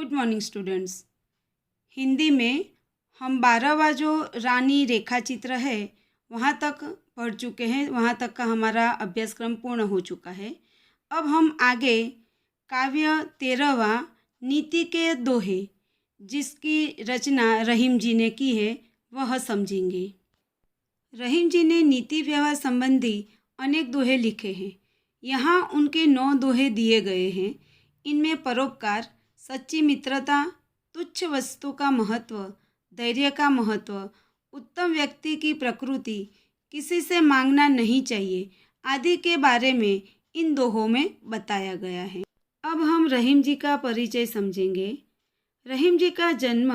Good morning students. Hindi में हम 12वां जो रानी रेखा चित्र है वहाँ तक पढ़ चुके हैं। वहाँ तक का हमारा अभ्यासक्रम पूर्ण हो चुका है। अब हम आगे काव्य 13वां नीति के दोहे जिसकी रचना रहीम जी ने की है वह समझेंगे। रहीम जी ने नीति व्यवहार संबंधी अनेक दोहे लिखे हैं। यहाँ उनके 9 दोहे दिए गए हैं। इनमें परोपकार, सच्ची मित्रता, तुच्छ वस्तु का महत्व, धैर्य का महत्व, उत्तम व्यक्ति की प्रकृति, किसी से मांगना नहीं चाहिए आदि के बारे में इन दोहों में बताया गया है। अब हम रहीम जी का परिचय समझेंगे। रहीम जी का जन्म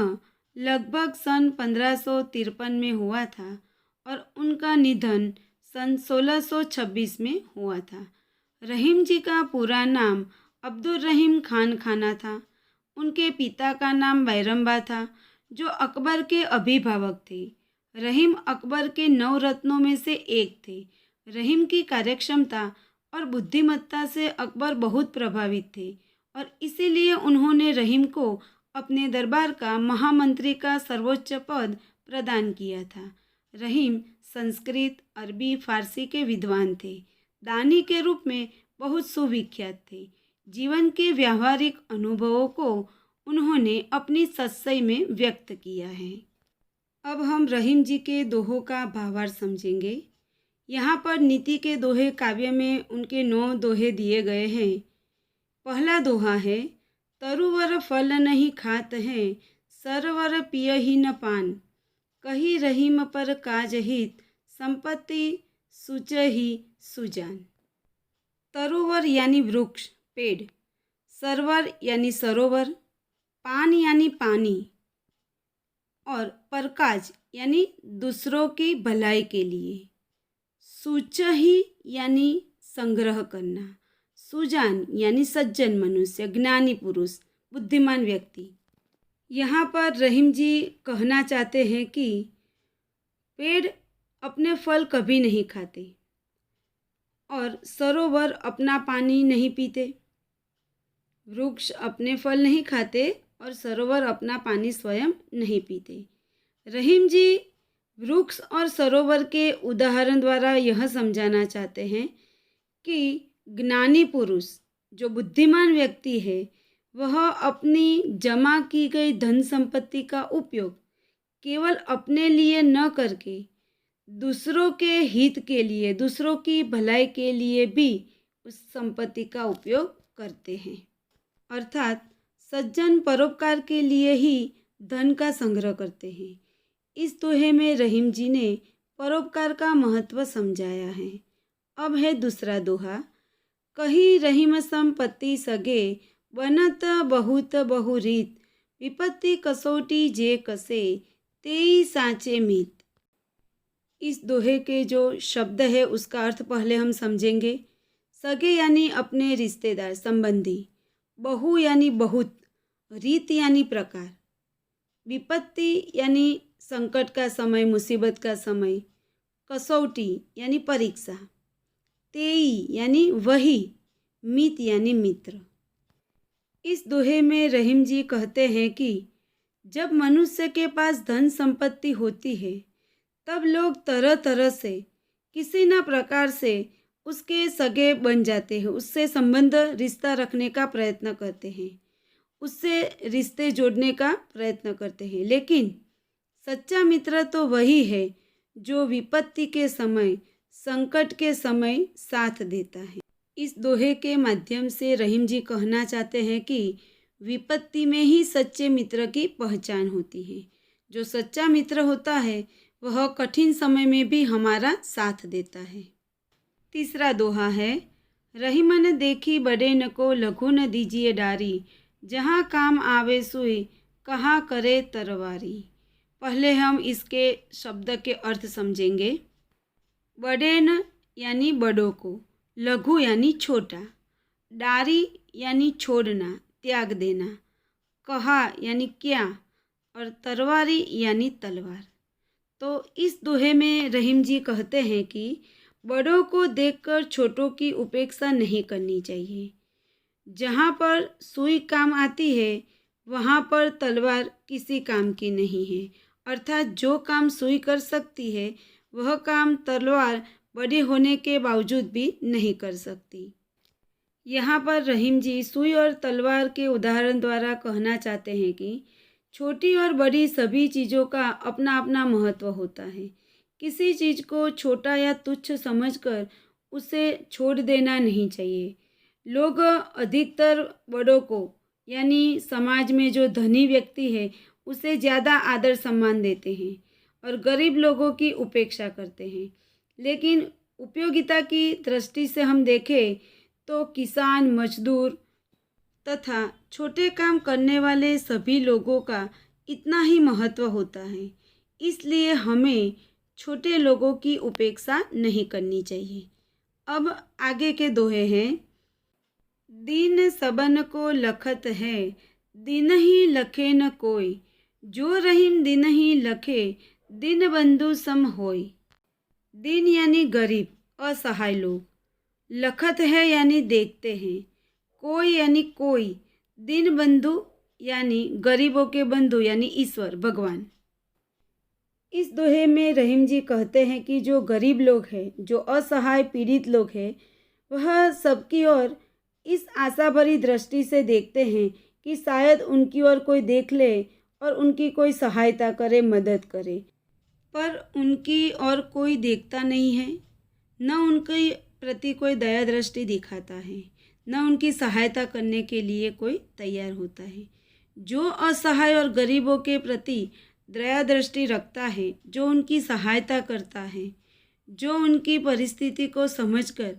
लगभग सन 1553 में हुआ था और उनका निधन सन 1626 में हुआ था। रहीम जी का पूरा नाम अब्दुल रहीम खान खाना था। उनके पिता का नाम बैरम्बा था जो अकबर के अभिभावक थे। रहीम अकबर के 9 रत्नों में से एक थे। रहीम की कार्यक्षमता और बुद्धिमत्ता से अकबर बहुत प्रभावित थे और इसीलिए उन्होंने रहीम को अपने दरबार का महामंत्री का सर्वोच्च पद प्रदान किया था। रहीम संस्कृत, अरबी, फारसी के विद्वान थे। दानी के रूप में बहुत सुविख्यात थे। जीवन के व्यावहारिक अनुभवों को उन्होंने अपनी सच्चाई में व्यक्त किया है। अब हम रहीम जी के दोहों का भावार्थ समझेंगे। यहाँ पर नीति के दोहे काव्य में उनके 9 दोहे दिए गए हैं। पहला दोहा है, तरुवर फल नहीं खात हैं, सरवर पिय ही न पान, कही रहीम पर काज हित, संपत्ति सुच ही सुजान। तरुवर यानी वृक्ष, पेड़, सरवर यानी सरोवर, पान यानी पानी और परकाज यानी दूसरों की भलाई के लिए, सुच ही यानी संग्रह करना, सुजान यानी सज्जन मनुष्य, ज्ञानी पुरुष, बुद्धिमान व्यक्ति। यहाँ पर रहीम जी कहना चाहते हैं कि पेड़ अपने फल कभी नहीं खाते और सरोवर अपना पानी नहीं पीते। वृक्ष अपने फल नहीं खाते और सरोवर अपना पानी स्वयं नहीं पीते। रहीम जी वृक्ष और सरोवर के उदाहरण द्वारा यह समझाना चाहते हैं कि ज्ञानी पुरुष जो बुद्धिमान व्यक्ति है वह अपनी जमा की गई धन संपत्ति का उपयोग केवल अपने लिए न करके दूसरों के हित के लिए, दूसरों की भलाई के लिए भी उस संपत्ति का उपयोग करते हैं। अर्थात सज्जन परोपकार के लिए ही धन का संग्रह करते हैं। इस दोहे में रहीम जी ने परोपकार का महत्व समझाया है। अब है दूसरा दोहा, कही रहीम संपत्ति सगे, बनत बहुत बहुरीत, विपत्ति कसौटी जे कसे, तेई साँचे मीत। इस दोहे के जो शब्द है उसका अर्थ पहले हम समझेंगे। सगे यानी अपने रिश्तेदार, संबंधी, बहु यानी बहुत, रीत यानी प्रकार, विपत्ति यानी संकट का समय, मुसीबत का समय, कसौटी यानी परीक्षा, तेई यानी वही, मित यानी मित्र। इस दोहे में रहीम जी कहते हैं कि जब मनुष्य के पास धन संपत्ति होती है तब लोग तरह तरह से किसी न प्रकार से उसके सगे बन जाते हैं, उससे संबंध रिश्ता रखने का प्रयत्न करते हैं, उससे रिश्ते जोड़ने का प्रयत्न करते हैं। लेकिन सच्चा मित्र तो वही है जो विपत्ति के समय, संकट के समय साथ देता है। इस दोहे के माध्यम से रहीम जी कहना चाहते हैं कि विपत्ति में ही सच्चे मित्र की पहचान होती है। जो सच्चा मित्र होता है वह कठिन समय में भी हमारा साथ देता है। तीसरा दोहा है, रहीम न देखी बड़े न को, लघु न दीजिए डारी, जहाँ काम आवे सुई, कहाँ करे तरवारी। पहले हम इसके शब्द के अर्थ समझेंगे। बड़े न यानी बड़ों को, लघु यानी छोटा, डारी यानी छोड़ना, त्याग देना, कहा यानी क्या और तरवारी यानी तलवार। तो इस दोहे में रहीम जी कहते हैं कि बड़ों को देखकर छोटों की उपेक्षा नहीं करनी चाहिए। जहाँ पर सुई काम आती है वहाँ पर तलवार किसी काम की नहीं है। अर्थात जो काम सुई कर सकती है वह काम तलवार बड़ी होने के बावजूद भी नहीं कर सकती। यहाँ पर रहीम जी सुई और तलवार के उदाहरण द्वारा कहना चाहते हैं कि छोटी और बड़ी सभी चीज़ों का अपना अपना महत्व होता है। किसी चीज़ को छोटा या तुच्छ समझकर उसे छोड़ देना नहीं चाहिए। लोग अधिकतर बड़ों को यानी समाज में जो धनी व्यक्ति है उसे ज़्यादा आदर सम्मान देते हैं और गरीब लोगों की उपेक्षा करते हैं। लेकिन उपयोगिता की दृष्टि से हम देखें तो किसान, मजदूर तथा छोटे काम करने वाले सभी लोगों का इतना ही महत्व होता है। इसलिए हमें छोटे लोगों की उपेक्षा नहीं करनी चाहिए। अब आगे के दोहे हैं। दीन सबन को लखत है, दिन ही लखे न कोई। जो रहीम दिन ही लखे, दीन बंधु सम होय। दीन यानी गरीब, असहाय लोग। लखत है यानी देखते हैं। कोई यानी कोई। दीन बंधु यानी गरीबों के बंधु यानी ईश्वर भगवान। इस दोहे में रहीम जी कहते हैं कि जो गरीब लोग हैं, जो असहाय पीड़ित लोग हैं, वह सबकी ओर इस आशा भरी दृष्टि से देखते हैं कि शायद उनकी ओर कोई देख ले और उनकी कोई सहायता करे, मदद करे। पर उनकी ओर कोई देखता नहीं है, न उनके प्रति कोई दया दृष्टि दिखाता है, न उनकी सहायता करने के लिए कोई तैयार होता है। जो असहाय और गरीबों के प्रति दया दृष्टि रखता है, जो उनकी सहायता करता है, जो उनकी परिस्थिति को समझकर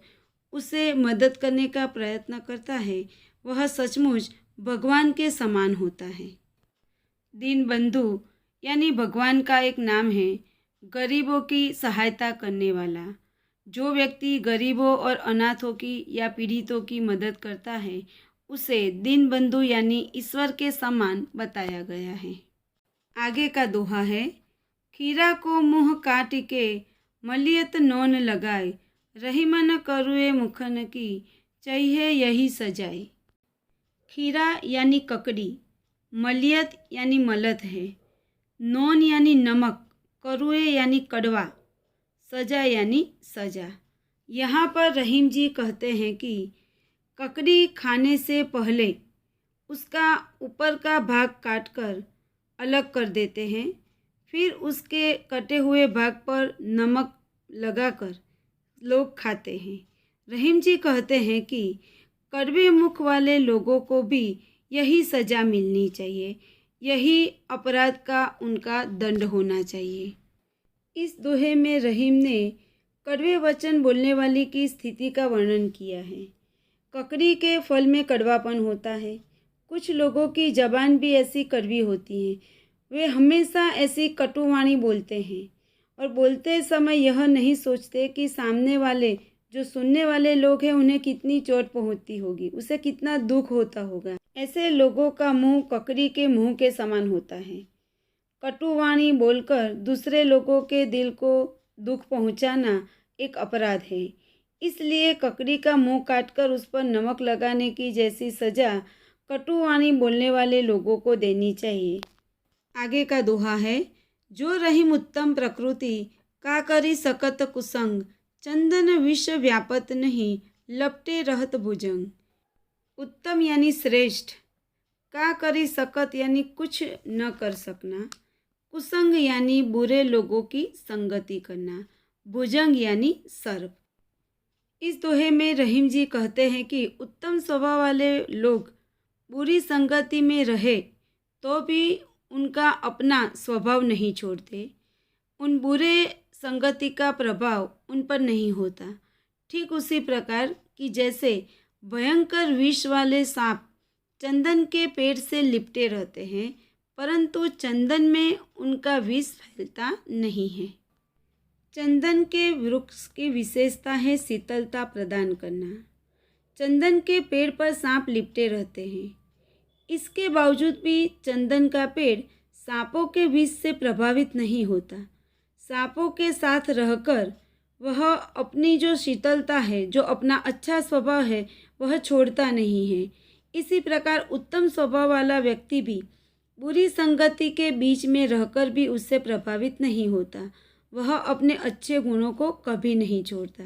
उसे मदद करने का प्रयत्न करता है, वह सचमुच भगवान के समान होता है। दीन बंधु यानी भगवान का एक नाम है, गरीबों की सहायता करने वाला। जो व्यक्ति गरीबों और अनाथों की या पीड़ितों की मदद करता है उसे दीन बंधु यानी ईश्वर के समान बताया गया है। आगे का दोहा है। खीरा को मुँह काट के मलियत नौन लगाए, रहीमन करुए मुखन की, चाहिए यही सजाए। खीरा यानी ककड़ी, मलियत यानी मलत है, नौन यानी नमक, करुए यानी कड़वा, सजा यानी सजा। यहाँ पर रहीम जी कहते हैं कि ककड़ी खाने से पहले उसका ऊपर का भाग काटकर अलग कर देते हैं, फिर उसके कटे हुए भाग पर नमक लगाकर लोग खाते हैं। रहीम जी कहते हैं कि कड़वे मुख वाले लोगों को भी यही सज़ा मिलनी चाहिए, यही अपराध का उनका दंड होना चाहिए। इस दोहे में रहीम ने कड़वे वचन बोलने वाली की स्थिति का वर्णन किया है। ककड़ी के फल में कड़वापन होता है। कुछ लोगों की जबान भी ऐसी कड़वी होती है। वे हमेशा ऐसी कटुवाणी बोलते हैं और बोलते समय यह नहीं सोचते कि सामने वाले जो सुनने वाले लोग हैं उन्हें कितनी चोट पहुंचती होगी, उसे कितना दुख होता होगा। ऐसे लोगों का मुंह ककड़ी के मुंह के समान होता है। कटुवाणी बोलकर दूसरे लोगों के दिल को दुख पहुंचाना एक अपराध है। इसलिए ककड़ी का मुंह काटकर उस पर नमक लगाने की जैसी सज़ा कटुवाणी बोलने वाले लोगों को देनी चाहिए। आगे का दोहा है। जो रहीम उत्तम प्रकृति, का करी सकत कुसंग, चंदन विश्व व्यापत नहीं, लपटे रहत भुजंग। उत्तम यानी श्रेष्ठ, का करी सकत यानी कुछ न कर सकना, कुसंग यानी बुरे लोगों की संगति करना, भुजंग यानी सर्प। इस दोहे में रहीम जी कहते हैं कि उत्तम स्वभाव वाले लोग बुरी संगति में रहे तो भी उनका अपना स्वभाव नहीं छोड़ते, उन बुरे संगति का प्रभाव उन पर नहीं होता। ठीक उसी प्रकार कि जैसे भयंकर विष वाले सांप चंदन के पेड़ से लिपटे रहते हैं, परंतु चंदन में उनका विष फैलता नहीं है। चंदन के वृक्ष की विशेषता है शीतलता प्रदान करना। चंदन के पेड़ पर सांप लिपटे रहते हैं, इसके बावजूद भी चंदन का पेड़ सांपों के विष से प्रभावित नहीं होता। सांपों के साथ रहकर वह अपनी जो शीतलता है, जो अपना अच्छा स्वभाव है, वह छोड़ता नहीं है। इसी प्रकार उत्तम स्वभाव वाला व्यक्ति भी बुरी संगति के बीच में रहकर भी उससे प्रभावित नहीं होता। वह अपने अच्छे गुणों को कभी नहीं छोड़ता।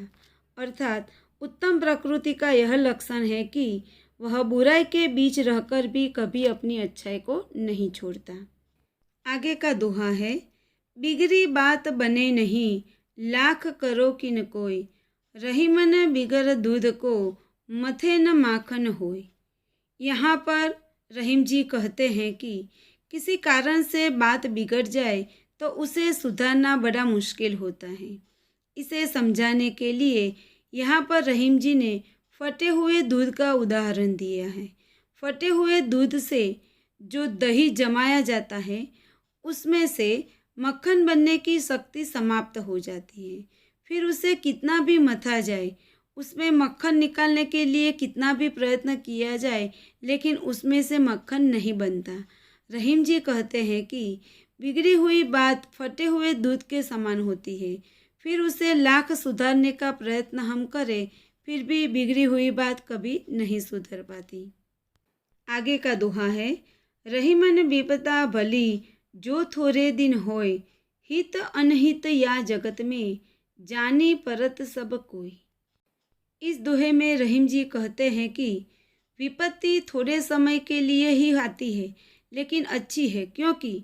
अर्थात उत्तम प्रकृति का यह लक्षण है कि वह बुराई के बीच रहकर भी कभी अपनी अच्छाई को नहीं छोड़ता। आगे का दोहा है, बिगड़ी बात बने नहीं, लाख करो किन कोई, रही मन बिगर दूध को, मथे न माखन होय। यहाँ पर रहीम जी कहते हैं कि किसी कारण से बात बिगड़ जाए तो उसे सुधारना बड़ा मुश्किल होता है। इसे समझाने के लिए यहाँ पर रहीम जी ने फटे हुए दूध का उदाहरण दिया है। फटे हुए दूध से जो दही जमाया जाता है उसमें से मक्खन बनने की शक्ति समाप्त हो जाती है। फिर उसे कितना भी मथा जाए, उसमें मक्खन निकालने के लिए कितना भी प्रयत्न किया जाए, लेकिन उसमें से मक्खन नहीं बनता। रहीम जी कहते हैं कि बिगड़ी हुई बात फटे हुए दूध के समान होती है। फिर उसे लाख सुधारने का प्रयत्न हम करें, फिर भी बिगड़ी हुई बात कभी नहीं सुधर पाती। आगे का दोहा है, रही मन विपदा भली, जो थोड़े दिन होय, हित अनहित या जगत में, जानी परत सब कोई। इस दोहे में रहीम जी कहते हैं कि विपत्ति थोड़े समय के लिए ही आती है, लेकिन अच्छी है, क्योंकि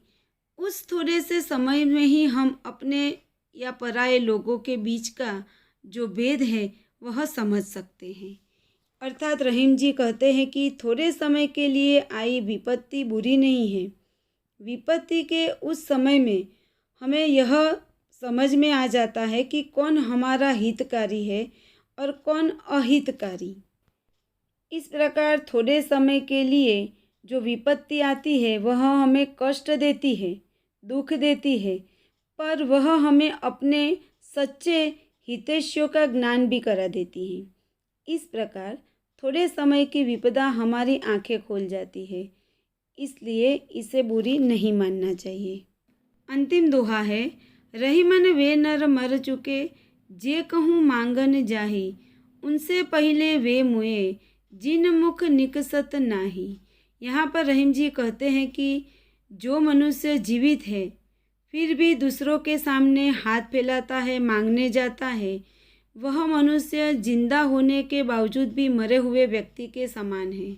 उस थोड़े से समय में ही हम अपने या पराये लोगों के बीच का जो भेद है वह समझ सकते हैं। अर्थात रहीम जी कहते हैं कि थोड़े समय के लिए आई विपत्ति बुरी नहीं है। विपत्ति के उस समय में हमें यह समझ में आ जाता है कि कौन हमारा हितकारी है और कौन अहितकारी। इस प्रकार थोड़े समय के लिए जो विपत्ति आती है वह हमें कष्ट देती है, दुख देती है, पर वह हमें अपने सच्चे हितैषियों का ज्ञान भी करा देती है। इस प्रकार थोड़े समय की विपदा हमारी आंखें खोल जाती है, इसलिए इसे बुरी नहीं मानना चाहिए। अंतिम दोहा है, रही मन वे नर मर चुके, जे कहूँ मांगन जाही, उनसे पहले वे मुए, जिन मुख निकसत नाही। यहाँ पर रहीम जी कहते हैं कि जो मनुष्य जीवित है फिर भी दूसरों के सामने हाथ फैलाता है, मांगने जाता है, वह मनुष्य जिंदा होने के बावजूद भी मरे हुए व्यक्ति के समान है।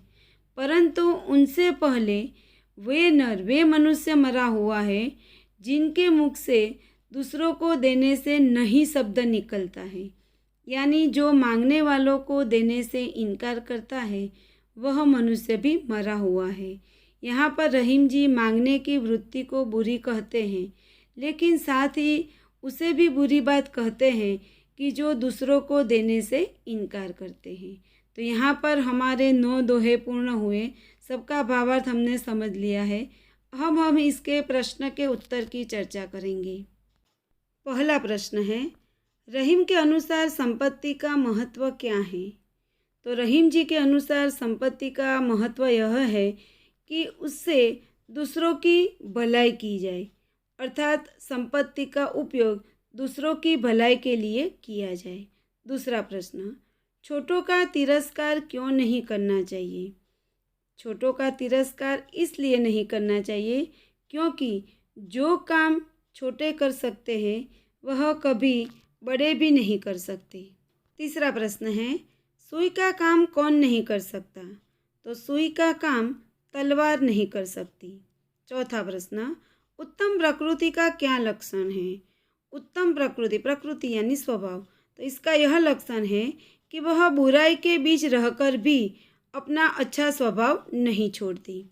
परंतु उनसे पहले वे मनुष्य मरा हुआ है जिनके मुख से दूसरों को देने से नहीं शब्द निकलता है, यानी जो मांगने वालों को देने से इनकार करता है वह मनुष्य भी मरा हुआ है। यहाँ पर रहीम जी मांगने की वृत्ति को बुरी कहते हैं, लेकिन साथ ही उसे भी बुरी बात कहते हैं कि जो दूसरों को देने से इनकार करते हैं। तो यहाँ पर हमारे 9 दोहे पूर्ण हुए, सबका भावार्थ हमने समझ लिया है। अब हम इसके प्रश्न के उत्तर की चर्चा करेंगे। पहला प्रश्न है, रहीम के अनुसार संपत्ति का महत्व क्या है? तो रहीम जी के अनुसार संपत्ति का महत्व यह है कि उससे दूसरों की भलाई की जाए, अर्थात संपत्ति का उपयोग दूसरों की भलाई के लिए किया जाए। दूसरा प्रश्न, छोटों का तिरस्कार क्यों नहीं करना चाहिए? छोटों का तिरस्कार इसलिए नहीं करना चाहिए क्योंकि जो काम छोटे कर सकते हैं वह कभी बड़े भी नहीं कर सकते। तीसरा प्रश्न है, सुई का काम कौन नहीं कर सकता? तो सुई का काम तलवार नहीं कर सकती। चौथा प्रश्न, उत्तम प्रकृति का क्या लक्षण है? उत्तम प्रकृति यानी स्वभाव, तो इसका यह लक्षण है कि वह बुराई के बीच रहकर भी अपना अच्छा स्वभाव नहीं छोड़ती।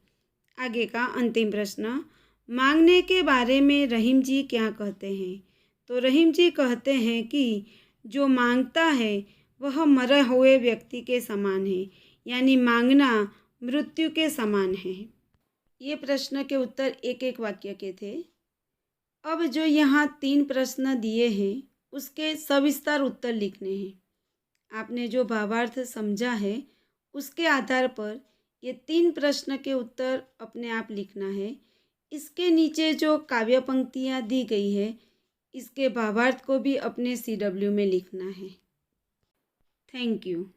आगे का अंतिम प्रश्न, मांगने के बारे में रहीम जी क्या कहते हैं? तो रहीम जी कहते हैं कि जो मांगता है वह मरे हुए व्यक्ति के समान है, यानी मांगना मृत्यु के समान है। ये प्रश्न के उत्तर एक एक वाक्य के थे। अब जो यहाँ 3 प्रश्न दिए हैं उसके सविस्तार उत्तर लिखने हैं। आपने जो भावार्थ समझा है उसके आधार पर ये 3 प्रश्न के उत्तर अपने आप लिखना है। इसके नीचे जो काव्य पंक्तियाँ दी गई है इसके भावार्थ को भी अपने CW में लिखना है। Thank you.